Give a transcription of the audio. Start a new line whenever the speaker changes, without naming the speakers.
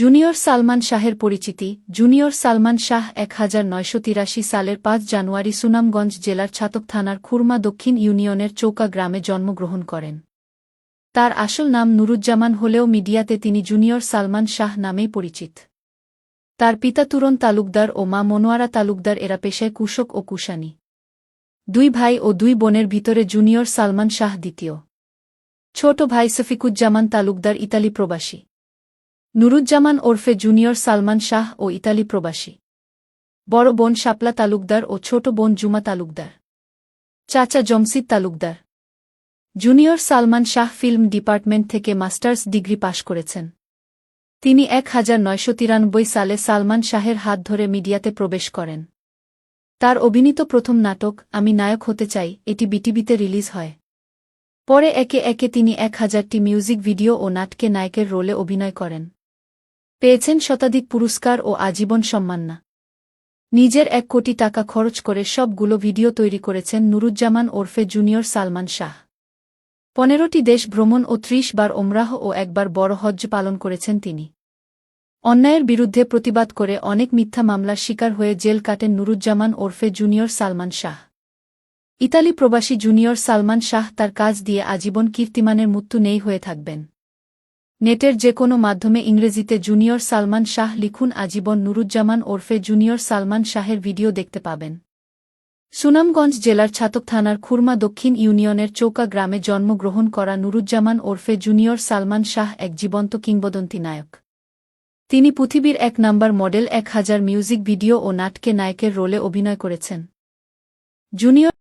Junior Salman শাহের পরিচিতি। Junior Salman Shah 1983 সালের 5 জানুয়ারি সুনামগঞ্জ জেলার ছাতক থানার খুরমা দক্ষিণ ইউনিয়নের চৌকা গ্রামে জন্মগ্রহণ করেন। তার আসল নাম নুরুজ্জামান হলেও মিডিয়াতে তিনি জুনিয়র সালমান শাহ নামেই পরিচিত। তার পিতা তুরন তালুকদার ও মা মনোয়ারা তালুকদার, এরা পেশায় কৃষক ও কুষাণী। 2 ভাই ও 2 বোনের ভিতরে জুনিয়র সালমান শাহ দ্বিতীয়। ছোট ভাই সফিকুজ্জামান তালুকদার ইতালি প্রবাসী। নুরুজ্জামান ওরফে জুনিয়র সালমান শাহ ও ইতালি প্রবাসী। বড় বোন শাপলা তালুকদার ও ছোট বোন জুমা তালুকদার। চাচা Jamshid Talukdar. Junior Salman Shah film department থেকে মাস্টার্স ডিগ্রি পাশ করেছেন। তিনি 1993 সালে সালমান শাহের হাত ধরে মিডিয়াতে প্রবেশ করেন। তার অভিনীত প্রথম নাটক আমি নায়ক হতে চাই এটি বিটিভিতে রিলিজ হয়। পরে একে একে তিনি 1000টি মিউজিক ভিডিও ও নাটকে নায়কের রোলে অভিনয় করেন। পেয়েছেন শতাধিক পুরস্কার ও আজীবন সম্মাননা। নিজের 1 কোটি টাকা খরচ করে সবগুলো ভিডিও তৈরি করেছেন নুরুজ্জামান ওরফে জুনিয়র সালমান শাহ। 15টি দেশ ভ্রমণ ও 30 বার ওমরাহ ও 1 বার বড় হজ্জ পালন করেছেন তিনি। অন্যায়ের বিরুদ্ধে প্রতিবাদ করে অনেক মিথ্যা মামলার শিকার হয়ে জেল কাটেন নুরুজ্জামান ওরফে জুনিয়র সালমান শাহ। ইতালি প্রবাসী জুনিয়র সালমান শাহ তার কাজ দিয়ে আজীবন কীর্তিমানের মৃত্যু নেই হয়ে থাকবেন। নেটের যে কোনো মাধ্যমে ইংরেজিতে জুনিয়র সালমান শাহ লিখুন, আজীবন নুরুজ্জামান ওরফে জুনিয়র সালমান শাহের ভিডিও দেখতে পাবেন। সুনামগঞ্জ জেলার ছাতক থানার খুরমা দক্ষিণ ইউনিয়নের চৌকা গ্রামে জন্মগ্রহণ করা নুরুজ্জামান ওরফে জুনিয়র সালমান শাহ এক জীবন্ত কিংবদন্তি নায়ক। তিনি পৃথিবীর 1 নাম্বার মডেল। 1000 মিউজিক ভিডিও ও নাটকে নায়কের রোলে অভিনয় করেছেন। জুনিয়র